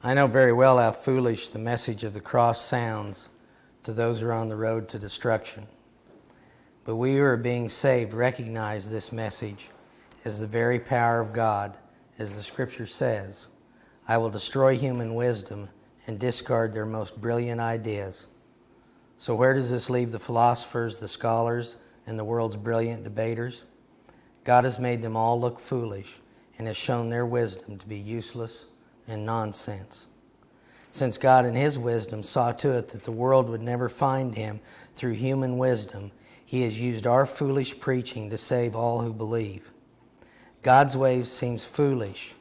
I know very well how foolish the message of the cross sounds to those who are on the road to destruction. But we who are being saved recognize this message as the very power of God, as the Scripture says, "I will destroy human wisdom and discard their most brilliant ideas." So where does this leave the philosophers, the scholars, and the world's brilliant debaters? God has made them all look foolish and has shown their wisdom to be useless and nonsense. Since God in His wisdom saw to it that the world would never find Him through human wisdom, He has used our foolish preaching to save all who believe. God's way seems foolish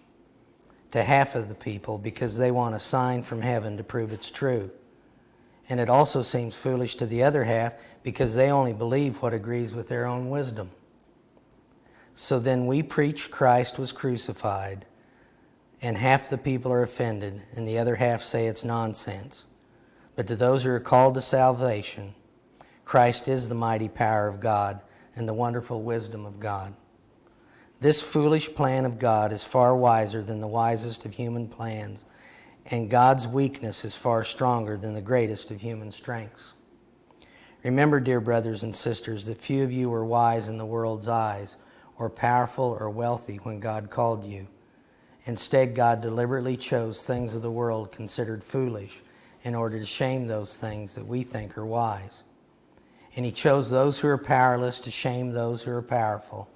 to half of the people because they want a sign from heaven to prove it's true. And it also seems foolish to the other half because they only believe what agrees with their own wisdom. So then we preach Christ was crucified, and half the people are offended, and the other half say it's nonsense. But to those who are called to salvation, Christ is the mighty power of God and the wonderful wisdom of God. This foolish plan of God is far wiser than the wisest of human plans, and God's weakness is far stronger than the greatest of human strengths. Remember, dear brothers and sisters, that few of you were wise in the world's eyes, or powerful or wealthy when God called you. Instead, God deliberately chose things of the world considered foolish in order to shame those things that we think are wise. And He chose those who are powerless to shame those who are powerful.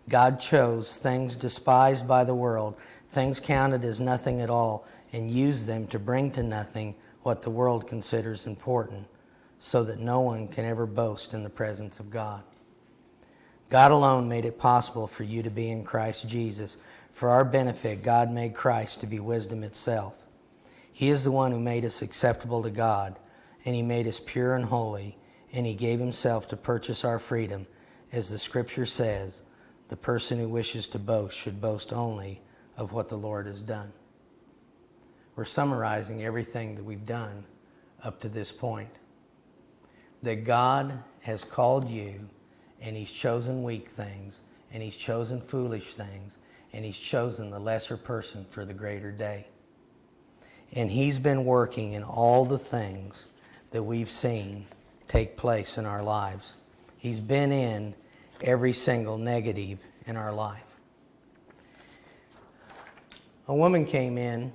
God chose things despised by the world, things counted as nothing at all, and used them to bring to nothing what the world considers important, so that no one can ever boast in the presence of God. God alone made it possible for you to be in Christ Jesus. For our benefit, God made Christ to be wisdom itself. He is the one who made us acceptable to God, and He made us pure and holy, and He gave Himself to purchase our freedom. As the Scripture says, the person who wishes to boast should boast only of what the Lord has done. We're summarizing everything that we've done up to this point. That God has called you, and He's chosen weak things, and He's chosen foolish things, and He's chosen the lesser person for the greater day. And He's been working in all the things that we've seen take place in our lives. He's been in every single negative in our life. A woman came in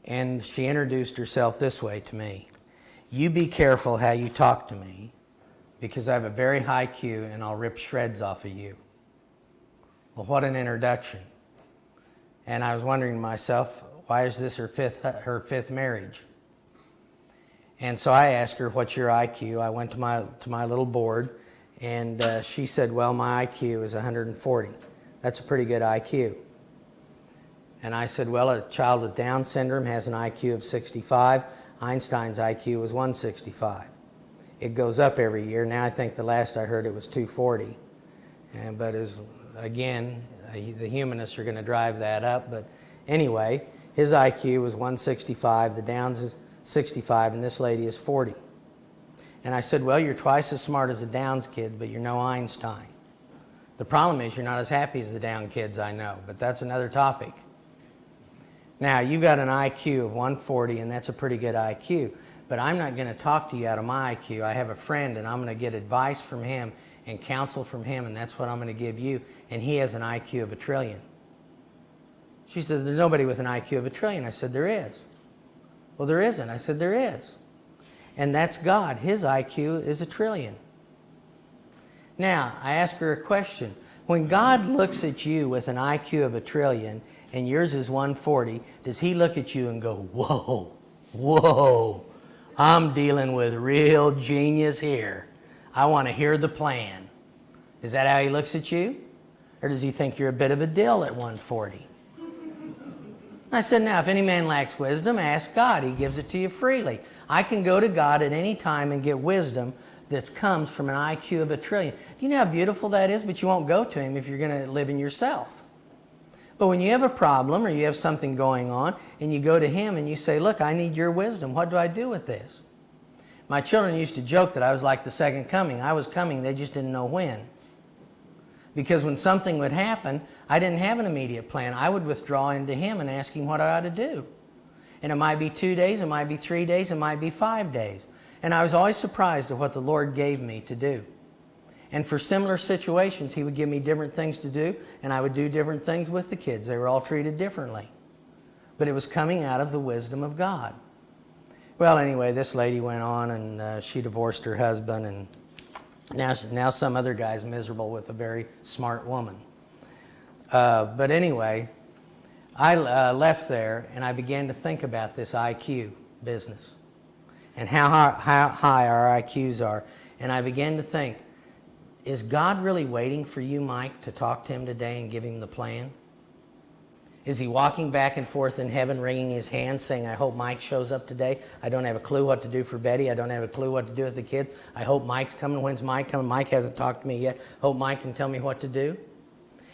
and she introduced herself this way to me. "You be careful how you talk to me, because I have a very high IQ and I'll rip shreds off of you." Well, what an introduction. And I was wondering to myself, why is this her fifth marriage? And so I asked her, "What's your IQ?" I went to my little board, and she said, "Well, my IQ is 140. That's a pretty good IQ." And I said, "Well, a child with Down syndrome has an IQ of 65. Einstein's IQ was 165. It goes up every year. Now I think the last I heard it was 240. But again, the humanists are going to drive that up. But anyway, his IQ was 165. The Downs is 65, and this lady is 40. And I said, "Well, you're twice as smart as a Downs kid, but you're no Einstein. The problem is you're not as happy as the Down kids I know, but that's another topic." Now, you've got an IQ of 140, and that's a pretty good IQ. But I'm not going to talk to you out of my IQ. I have a friend, and I'm going to get advice from him and counsel from him, and that's what I'm going to give you. And he has an IQ of 1 trillion. She said, "There's nobody with an IQ of 1 trillion. I said, "There is." "Well, there isn't." I said, "There is." And that's God. His IQ is 1 trillion. Now, I asked her a question. When God looks at you with an IQ of 1 trillion and yours is 140, does He look at you and go, "Whoa, whoa, I'm dealing with real genius here. I want to hear the plan"? Is that how He looks at you? Or does He think you're a bit of a dill at 140? I said, "Now, if any man lacks wisdom, ask God. He gives it to you freely." I can go to God at any time and get wisdom that comes from an IQ of 1 trillion. Do you know how beautiful that is? But you won't go to Him if you're going to live in yourself. But when you have a problem or you have something going on and you go to Him and you say, "Look, I need your wisdom. What do I do with this?" My children used to joke that I was like the second coming. I was coming, they just didn't know when. Because when something would happen, I didn't have an immediate plan. I would withdraw into Him and ask Him what I ought to do. And it might be 2 days, it might be 3 days, it might be 5 days. And I was always surprised at what the Lord gave me to do. And for similar situations, He would give me different things to do, and I would do different things with the kids. They were all treated differently. But it was coming out of the wisdom of God. Well, anyway, this lady went on, and she divorced her husband, and now some other guy's miserable with a very smart woman. But anyway, I left there, and I began to think about this IQ business and how high our IQs are. And I began to think, is God really waiting for you, Mike, to talk to Him today and give Him the plan? Is He walking back and forth in heaven, wringing His hands, saying, I hope Mike shows up today. I don't have a clue what to do for Betty. I don't have a clue what to do with the kids. I hope Mike's coming. When's Mike coming? Mike hasn't talked to me yet. Hope Mike can tell me what to do.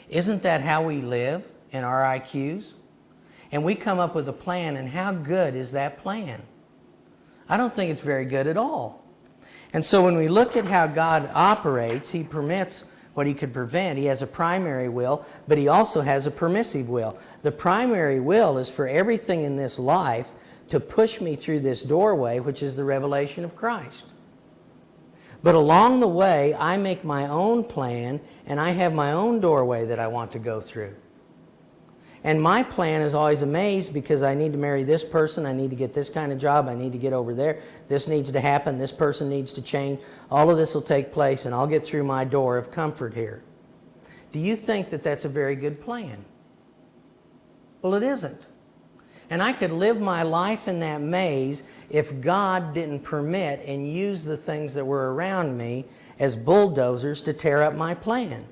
Isn't that how we live in our IQs? And we come up with a plan, and how good is that plan? I don't think it's very good at all. And so when we look at how God operates, He permits what He could prevent. He has a primary will, but He also has a permissive will. The primary will is for everything in this life to push me through this doorway, which is the revelation of Christ. But along the way, I make my own plan, and I have my own doorway that I want to go through. And my plan is always amazed because I need to marry this person, I need to get this kind of job, I need to get over there, this needs to happen, this person needs to change. All of this will take place, and I'll get through my door of comfort here. Do you think that that's a very good plan? Well, it isn't. And I could live my life in that maze if God didn't permit and use the things that were around me as bulldozers to tear up my plan.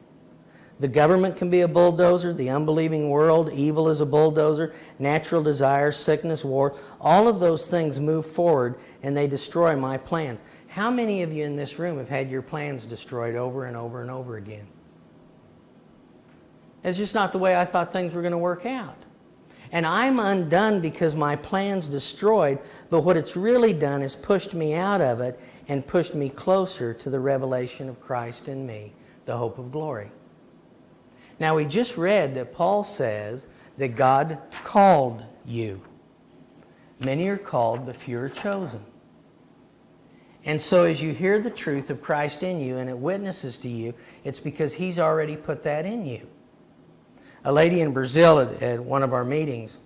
The government can be a bulldozer, the unbelieving world, evil is a bulldozer, natural desire, sickness, war. All of those things move forward and they destroy my plans. How many of you in this room have had your plans destroyed over and over and over again? It's just not the way I thought things were going to work out. And I'm undone because my plan's destroyed, but what it's really done is pushed me out of it and pushed me closer to the revelation of Christ in me, the hope of glory. Now, we just read that Paul says that God called you. Many are called, but few are chosen. And so as you hear the truth of Christ in you and it witnesses to you, it's because He's already put that in you. A lady in Brazil at one of our meetings,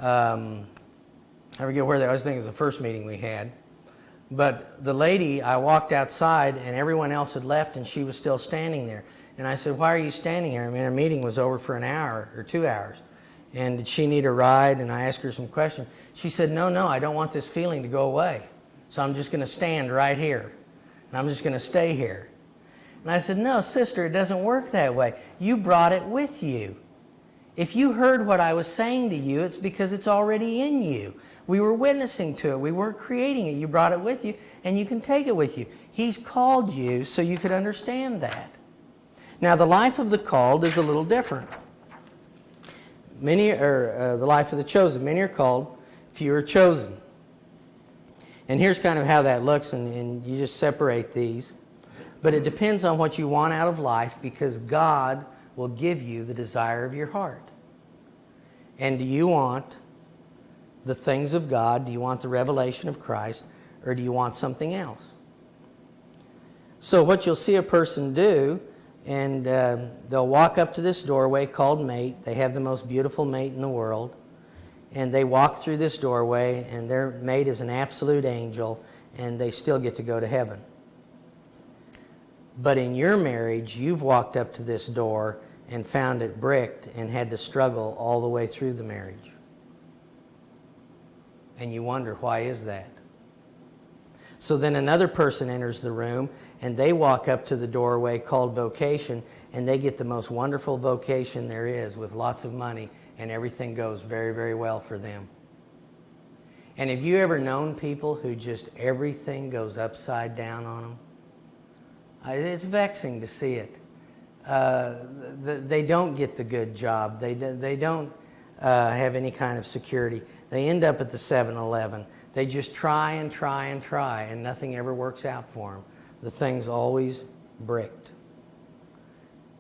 I forget where that was, I think it was the first meeting we had, but the lady, I walked outside and everyone else had left and she was still standing there. And I said, why are you standing here? I mean, our meeting was over for an hour or 2 hours. And did she need a ride? And I asked her some questions. She said, no, I don't want this feeling to go away. So I'm just going to stand right here. And I'm just going to stay here. And I said, no, sister, it doesn't work that way. You brought it with you. If you heard what I was saying to you, it's because it's already in you. We were witnessing to it. We weren't creating it. You brought it with you, and you can take it with you. He's called you so you could understand that. Now, the life of the called is a little different. The life of the chosen. Many are called, few are chosen. And here's kind of how that looks, and you just separate these. But it depends on what you want out of life, because God will give you the desire of your heart. And do you want the things of God? Do you want the revelation of Christ? Or do you want something else? So what you'll see a person do, and they'll walk up to this doorway called mate. They have the most beautiful mate in the world. And they walk through this doorway, and their mate is an absolute angel, and they still get to go to heaven. But in your marriage, you've walked up to this door and found it bricked and had to struggle all the way through the marriage. And you wonder, why is that? So then another person enters the room, and they walk up to the doorway called vocation, and they get the most wonderful vocation there is with lots of money, and everything goes very, very well for them. And have you ever known people who just everything goes upside down on them? It's vexing to see it. They don't get the good job. They don't have any kind of security. They end up at the 7-Eleven. They just try and try and try, and nothing ever works out for them. The thing's always bricked.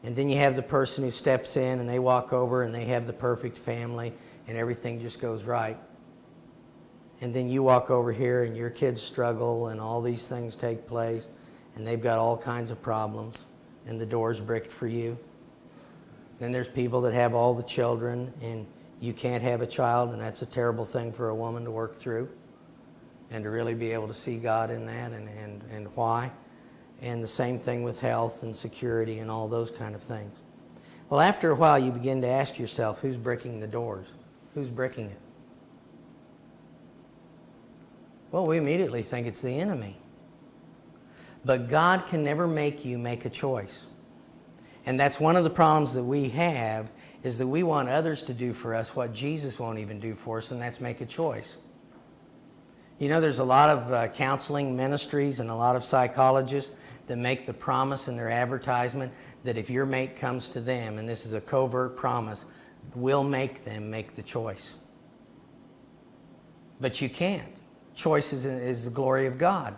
And then you have the person who steps in and they walk over and they have the perfect family and everything just goes right. And then you walk over here and your kids struggle and all these things take place and they've got all kinds of problems and the door's bricked for you. Then there's people that have all the children and you can't have a child, and that's a terrible thing for a woman to work through and to really be able to see God in that and why. And the same thing with health and security and all those kind of things. Well, after a while you begin to ask yourself, who's bricking the doors? Who's bricking it? Well, we immediately think it's the enemy. But God can never make you make a choice. And that's one of the problems that we have, is that we want others to do for us what Jesus won't even do for us, and that's make a choice. You know, there's a lot of counseling ministries and a lot of psychologists that make the promise in their advertisement that if your mate comes to them, and this is a covert promise, we'll make them make the choice. But you can't. Choice is the glory of God.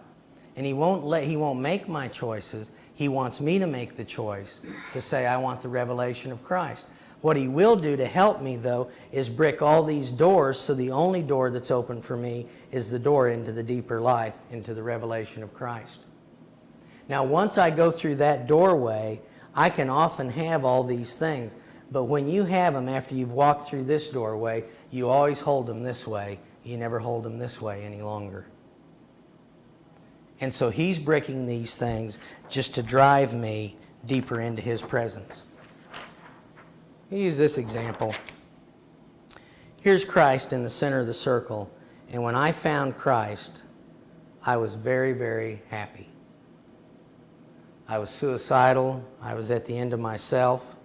And He won't make my choices. He wants me to make the choice to say, I want the revelation of Christ. What He will do to help me, though, is brick all these doors, so the only door that's open for me is the door into the deeper life, into the revelation of Christ. Now, once I go through that doorway, I can often have all these things. But when you have them after you've walked through this doorway, you always hold them this way. You never hold them this way any longer. And so He's bricking these things just to drive me deeper into His presence. I'll use this example. Here's Christ in the center of the circle. And when I found Christ, I was very, very happy. I was suicidal. I was at the end of myself.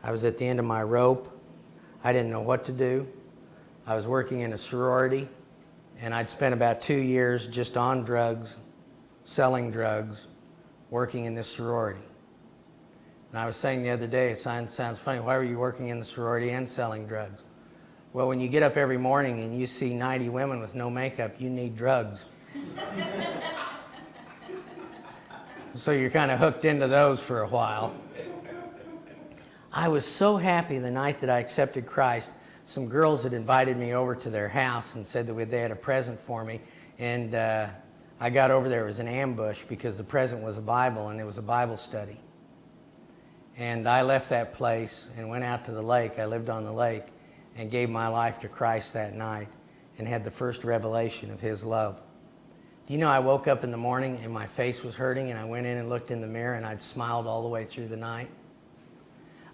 I was at the end of my rope. I didn't know what to do. I was working in a sorority, and I'd spent about 2 years just on drugs, selling drugs, working in this sorority. And I was saying the other day, it sounds funny, why were you working in the sorority and selling drugs? Well, when you get up every morning and you see 90 women with no makeup, you need drugs. So you're kind of hooked into those for a while. I was so happy the night that I accepted Christ. Some girls had invited me over to their house and said that they had a present for me. And I got over there, it was an ambush because the present was a Bible and it was a Bible study. And I left that place and went out to the lake. I lived on the lake and gave my life to Christ that night and had the first revelation of His love. Do you know I woke up in the morning and my face was hurting, and I went in and looked in the mirror and I'd smiled all the way through the night?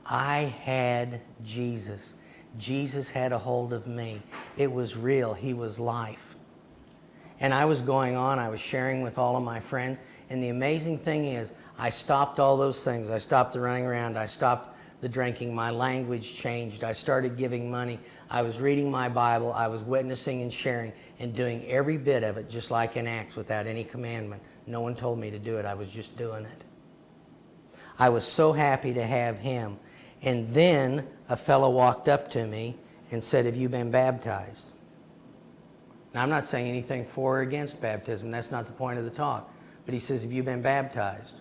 I had Jesus. Jesus had a hold of me. It was real. He was life. And I was going on. I was sharing with all of my friends. And the amazing thing is, I stopped all those things. I stopped the running around. I stopped the drinking. My language changed. I started giving money. I was reading my Bible. I was witnessing and sharing and doing every bit of it just like in Acts without any commandment. No one told me to do it. I was just doing it. I was so happy to have Him. And then a fellow walked up to me and said, have you been baptized? Now, I'm not saying anything for or against baptism. That's not the point of the talk. But he says, have you been baptized?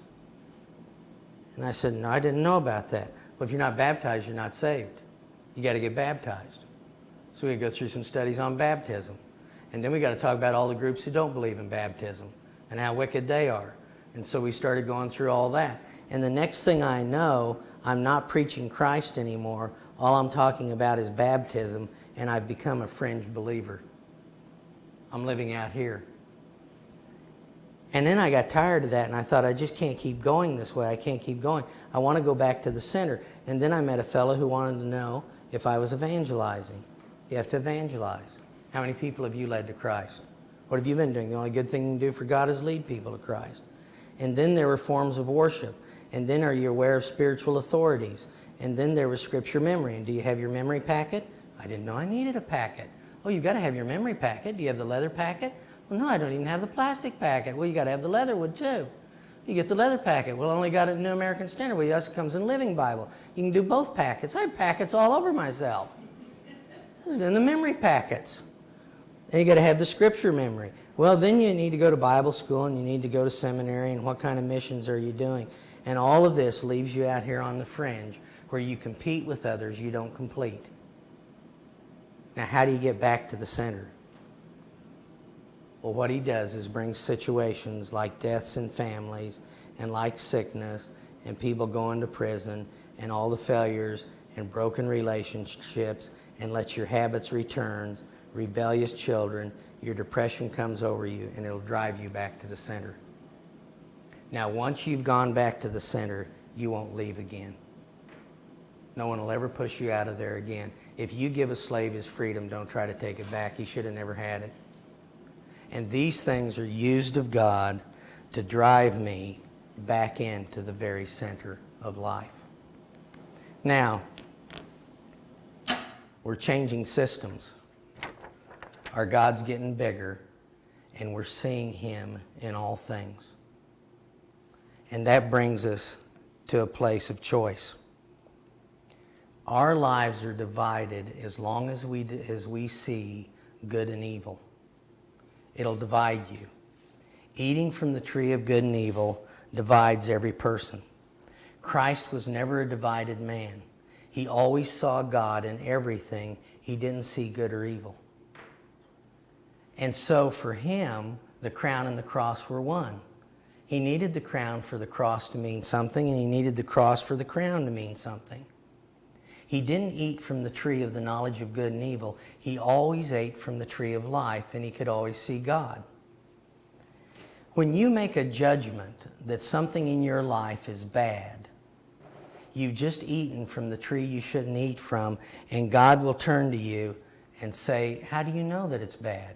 And I said, no, I didn't know about that. Well, if you're not baptized, you're not saved. You got to get baptized. So we go through some studies on baptism. And then we got to talk about all the groups who don't believe in baptism and how wicked they are. And so we started going through all that. And the next thing I know, I'm not preaching Christ anymore. All I'm talking about is baptism, and I've become a fringe believer. I'm living out here. And then I got tired of that, and I thought, I just can't keep going this way. I can't keep going. I want to go back to the center. And then I met a fellow who wanted to know if I was evangelizing. You have to evangelize. How many people have you led to Christ? What have you been doing? The only good thing you can do for God is lead people to Christ. And then there were forms of worship. And then are you aware of spiritual authorities? And then there was scripture memory. And do you have your memory packet? I didn't know I needed a packet. Oh, you've got to have your memory packet. Do you have the leather packet? Well, no, I don't even have the plastic packet. Well, you got to have the leather one too. You get the leather packet. Well, I only got it in New American Standard. Well, yes, it comes in Living Bible. You can do both packets. I have packets all over myself. I was doing the memory packets. And you got to have the scripture memory. Well, then you need to go to Bible school and you need to go to seminary, and what kind of missions are you doing? And all of this leaves you out here on the fringe where you compete with others, you don't complete. Now, how do you get back to the center? Well, what he does is bring situations like deaths in families and like sickness and people going to prison and all the failures and broken relationships, and let your habits return, rebellious children, your depression comes over you, and it'll drive you back to the center. Now, once you've gone back to the center, you won't leave again. No one will ever push you out of there again. If you give a slave his freedom, don't try to take it back. He should have never had it. And these things are used of God to drive me back into the very center of life. Now, we're changing systems. Our God's getting bigger, and we're seeing Him in all things. And that brings us to a place of choice. Our lives are divided as long as we see good and evil. It'll divide you. Eating from the tree of good and evil divides every person. Christ was never a divided man. He always saw God in everything. He didn't see good or evil. And so for him, the crown and the cross were one. He needed the crown for the cross to mean something, and he needed the cross for the crown to mean something. He didn't eat from the tree of the knowledge of good and evil. He always ate from the tree of life, and he could always see God. When you make a judgment that something in your life is bad, you've just eaten from the tree you shouldn't eat from, and God will turn to you and say, how do you know that it's bad?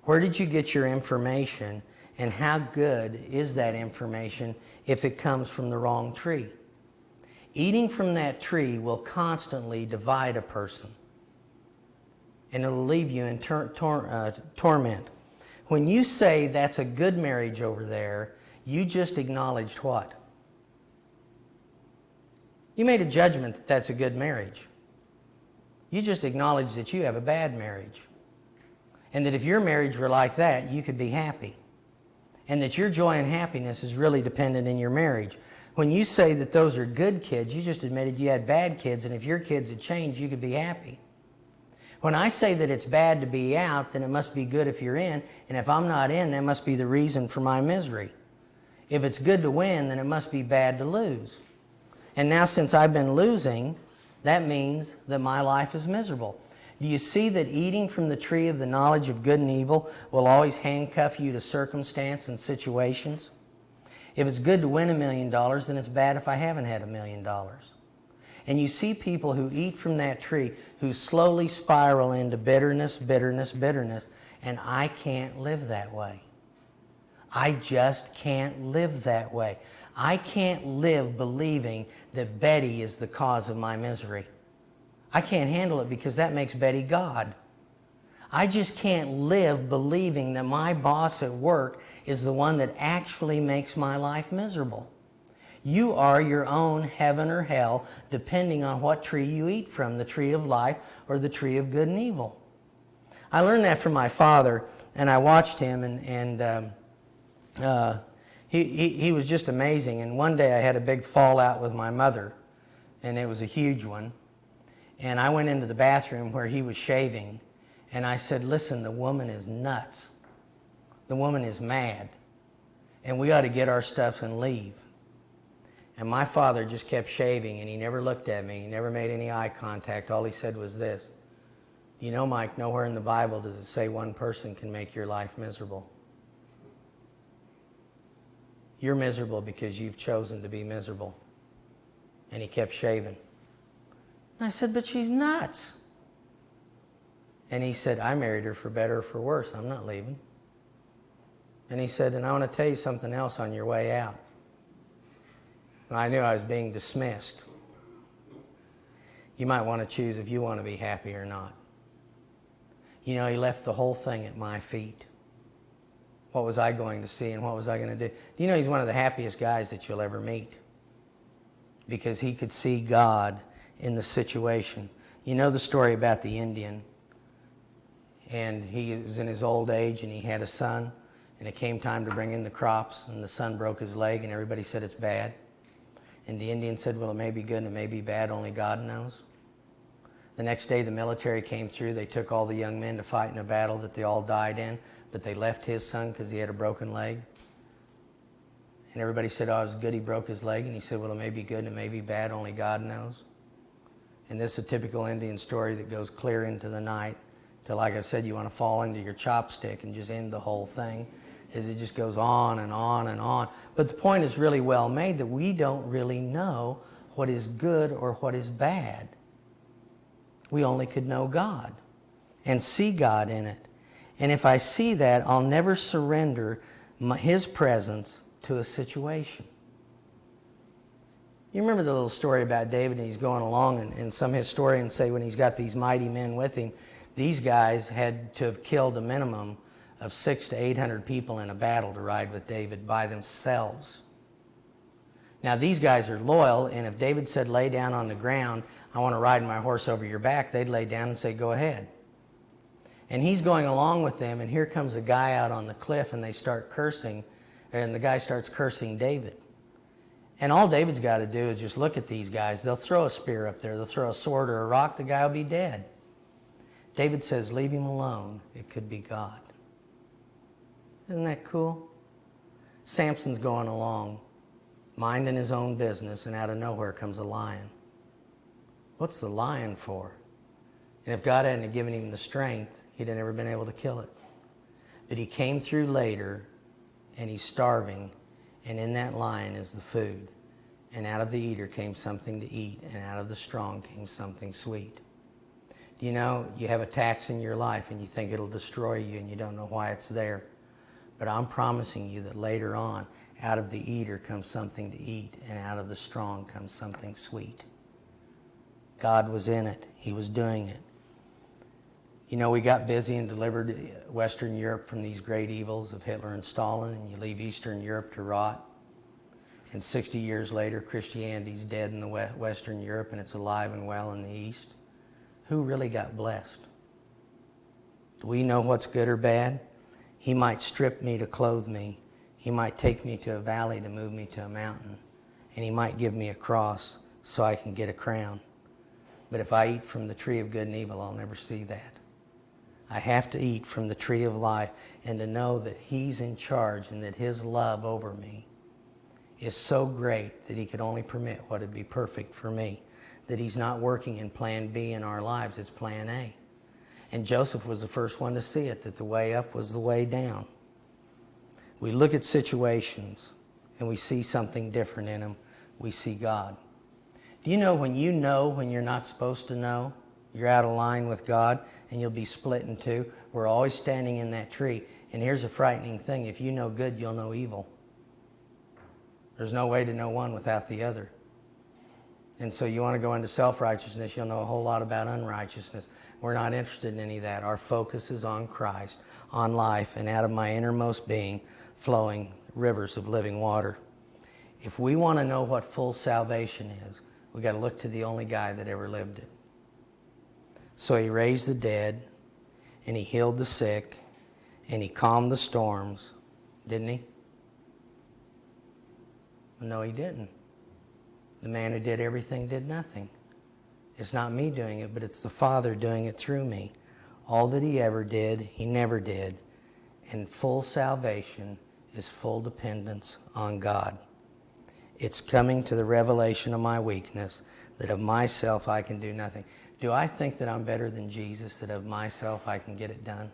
Where did you get your information, and how good is that information if it comes from the wrong tree? Eating from that tree will constantly divide a person, and it'll leave you in torment. When you say that's a good marriage over there, you just acknowledged what? You made a judgment that that's a good marriage. You just acknowledged that you have a bad marriage. And that if your marriage were like that, you could be happy. And that your joy and happiness is really dependent in your marriage. When you say that those are good kids, you just admitted you had bad kids, and if your kids had changed, you could be happy. When I say that it's bad to be out, then it must be good if you're in, and if I'm not in, that must be the reason for my misery. If it's good to win, then it must be bad to lose. And now since I've been losing, that means that my life is miserable. Do you see that eating from the tree of the knowledge of good and evil will always handcuff you to circumstance and situations? If it's good to win $1 million, then it's bad if I haven't had $1 million. And you see people who eat from that tree who slowly spiral into bitterness, bitterness, bitterness, and I can't live that way. I just can't live that way. I can't live believing that Betty is the cause of my misery. I can't handle it because that makes Betty God. I just can't live believing that my boss at work is the one that actually makes my life miserable. You are your own heaven or hell depending on what tree you eat from, the tree of life or the tree of good and evil. I learned that from my father, and I watched him, and he was just amazing. And one day I had a big fallout with my mother, and it was a huge one. And I went into the bathroom where he was shaving, and I said, listen, the woman is nuts. The woman is mad, and we ought to get our stuff and leave. And my father just kept shaving, and he never looked at me. He never made any eye contact. All he said was this: you know, Mike, nowhere in the Bible does it say one person can make your life miserable. You're miserable because you've chosen to be miserable. And he kept shaving. And I said, but she's nuts. And he said, I married her for better or for worse. I'm not leaving. And he said, and I want to tell you something else on your way out. And I knew I was being dismissed. You might want to choose if you want to be happy or not. You know, he left the whole thing at my feet. What was I going to see and what was I going to do? Do you know he's one of the happiest guys that you'll ever meet? Because he could see God in the situation. You know the story about the Indian, and he was in his old age and he had a son, and it came time to bring in the crops, and the son broke his leg, and everybody said it's bad. And the Indian said, well, it may be good and it may be bad, only God knows. The next day the military came through. They took all the young men to fight in a battle that they all died in, but they left his son because he had a broken leg. And everybody said, oh, it was good he broke his leg. And he said, well, it may be good and it may be bad, only God knows. And this is a typical Indian story that goes clear into the night till, like I said, you want to fall into your chopstick and just end the whole thing, as it just goes on and on and on. But the point is really well made, that we don't really know what is good or what is bad. We only could know God and see God in it. And if I see that, I'll never surrender His presence to a situation. You remember the little story about David, and he's going along, and some historians say when he's got these mighty men with him, these guys had to have killed a minimum of 600 to 800 people in a battle to ride with David by themselves. Now these guys are loyal, and if David said, lay down on the ground, I want to ride my horse over your back, they'd lay down and say, go ahead. And he's going along with them, and here comes a guy out on the cliff, and they start cursing, and the guy starts cursing David. And all David's got to do is just look at these guys. They'll throw a spear up there, they'll throw a sword or a rock, the guy will be dead. David says, leave him alone, it could be God. Isn't that cool? Samson's going along, minding his own business, and out of nowhere comes a lion. What's the lion for? And if God hadn't given him the strength, he'd have never been able to kill it. But he came through later, and he's starving, and in that lion is the food. And out of the eater came something to eat, and out of the strong came something sweet. Do you know, you have attacks in your life, and you think it'll destroy you, and you don't know why it's there. But I'm promising you that later on, out of the eater comes something to eat, and out of the strong comes something sweet. God was in it. He was doing it. You know, we got busy and delivered Western Europe from these great evils of Hitler and Stalin, and you leave Eastern Europe to rot. And 60 years later, Christianity's dead in the Western Europe, and it's alive and well in the East. Who really got blessed? Do we know what's good or bad? He might strip me to clothe me. He might take me to a valley to move me to a mountain. And he might give me a cross so I can get a crown. But if I eat from the tree of good and evil, I'll never see that. I have to eat from the tree of life and to know that He's in charge and that His love over me is so great that He could only permit what would be perfect for me. That He's not working in plan B in our lives, it's plan A. And Joseph was the first one to see it, that the way up was the way down. We look at situations and we see something different in them. We see God. Do you know when you're not supposed to know, you're out of line with God and you'll be split in two? We're always standing in that tree. And here's a frightening thing. If you know good, you'll know evil. There's no way to know one without the other. And so you want to go into self-righteousness, you'll know a whole lot about unrighteousness. We're not interested in any of that. Our focus is on Christ, on life, and out of my innermost being flowing rivers of living water. If we want to know what full salvation is, we've got to look to the only guy that ever lived it. So He raised the dead, and He healed the sick, and He calmed the storms. Didn't He? No, He didn't. The man who did everything did nothing. It's not me doing it, but it's the Father doing it through me. All that He ever did, He never did. And full salvation is full dependence on God. It's coming to the revelation of my weakness, that of myself I can do nothing. Do I think that I'm better than Jesus, that of myself I can get it done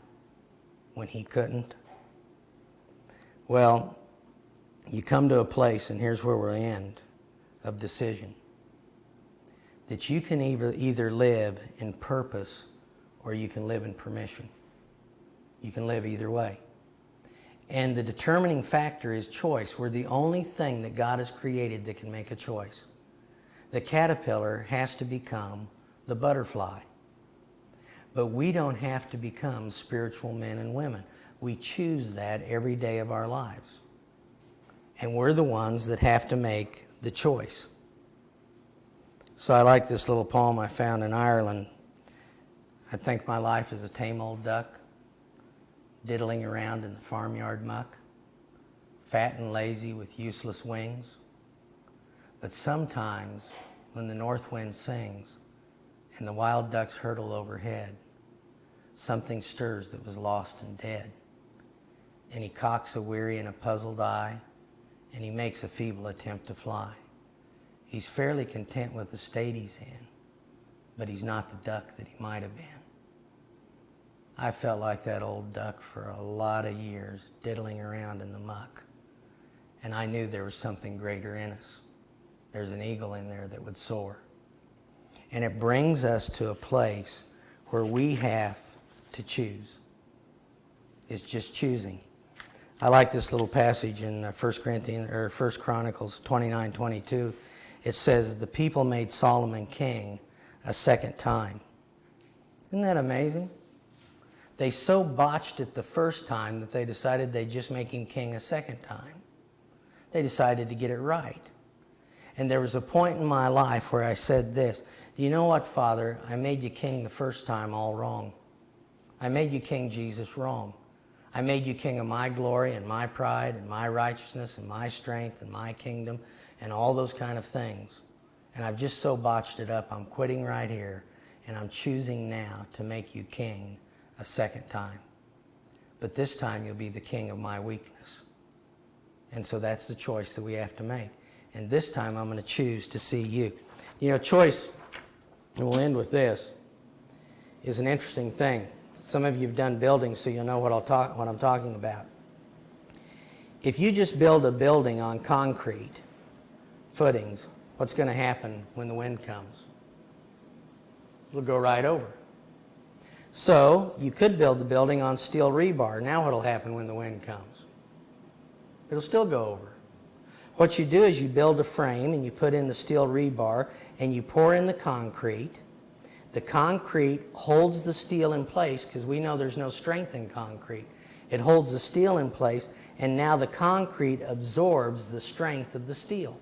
when He couldn't? Well, you come to a place, and here's where we'll end, of decision. That you can either live in purpose or you can live in permission. You can live either way. And the determining factor is choice. We're the only thing that God has created that can make a choice. The caterpillar has to become the butterfly. But we don't have to become spiritual men and women. We choose that every day of our lives. And we're the ones that have to make the choice. So I like this little poem I found in Ireland. I think my life is a tame old duck, diddling around in the farmyard muck, fat and lazy with useless wings. But sometimes when the north wind sings and the wild ducks hurtle overhead. Something stirs that was lost and dead. And he cocks a weary and a puzzled eye, and he makes a feeble attempt to fly. He's fairly content with the state he's in, but he's not the duck that he might have been. I felt like that old duck for a lot of years, diddling around in the muck. And I knew there was something greater in us. There's an eagle in there that would soar. And it brings us to a place where we have to choose. It's just choosing. I like this little passage in 1 Chronicles 29:22. It says, the people made Solomon king a second time. Isn't that amazing? They so botched it the first time that they decided they'd just make him king a second time. They decided to get it right. And there was a point in my life where I said this, do you know what, Father? I made you king the first time all wrong. I made you King Jesus wrong. I made you king of my glory and my pride and my righteousness and my strength and my kingdom and all those kind of things. And I've just so botched it up, I'm quitting right here, and I'm choosing now to make you king a second time. But this time you'll be the king of my weakness. And so that's the choice that we have to make. And this time I'm going to choose to see you. You know, choice, and we'll end with this, is an interesting thing. Some of you have done buildings, so you'll know what I'm talking about. If you just build a building on concrete footings, what's going to happen when the wind comes? It'll go right over. So you could build the building on steel rebar. Now what will happen when the wind comes? It'll still go over. What you do is you build a frame and you put in the steel rebar and you pour in the concrete. The concrete holds the steel in place because we know there's no strength in concrete. It holds the steel in place, and now the concrete absorbs the strength of the steel.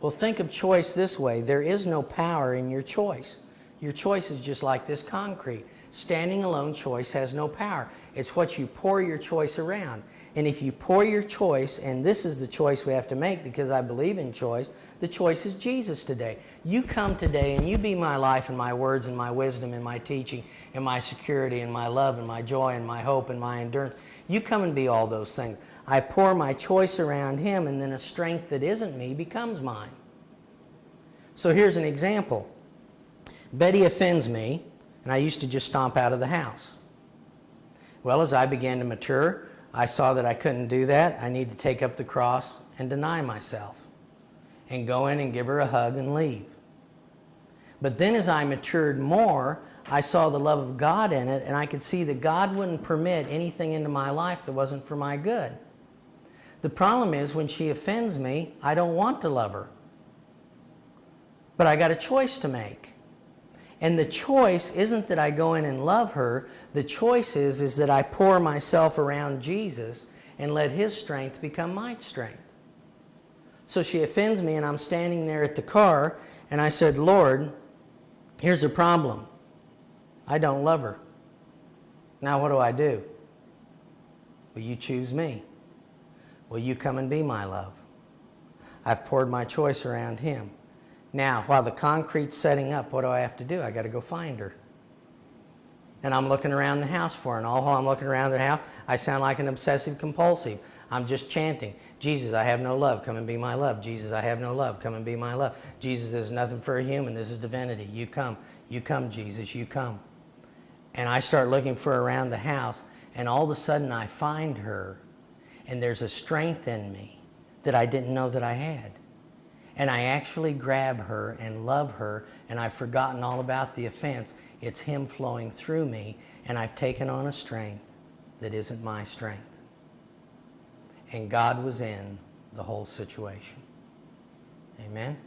Well, think of choice this way. There is no power in your choice. Your choice is just like this concrete. Standing alone, choice has no power. It's what you pour your choice around. And if you pour your choice, and this is the choice we have to make because I believe in choice, the choice is Jesus today. You come today and you be my life and my words and my wisdom and my teaching and my security and my love and my joy and my hope and my endurance. You come and be all those things. I pour my choice around him, and then a strength that isn't me becomes mine. So here's an example. Betty offends me, and I used to just stomp out of the house. Well, as I began to mature, I saw that I couldn't do that. I need to take up the cross and deny myself and go in and give her a hug and leave. But then as I matured more, I saw the love of God in it, and I could see that God wouldn't permit anything into my life that wasn't for my good. The problem is when she offends me, I don't want to love her. But I got a choice to make. And the choice isn't that I go in and love her. The choice is that I pour myself around Jesus and let his strength become my strength. So she offends me, and I'm standing there at the car, and I said, Lord, here's a problem. I don't love her. Now what do? Will you choose me? Will you come and be my love? I've poured my choice around him. Now, while the concrete's setting up, what do I have to do? I got to go find her. And I'm looking around the house for her. And all while I'm looking around the house, I sound like an obsessive compulsive. I'm just chanting, Jesus, I have no love. Come and be my love. Jesus, I have no love. Come and be my love. Jesus, this is nothing for a human. This is divinity. You come. You come, Jesus. You come. And I start looking for her around the house. And all of a sudden, I find her. And there's a strength in me that I didn't know that I had. And I actually grab her and love her, and I've forgotten all about the offense. It's him flowing through me, and I've taken on a strength that isn't my strength. And God was in the whole situation. Amen?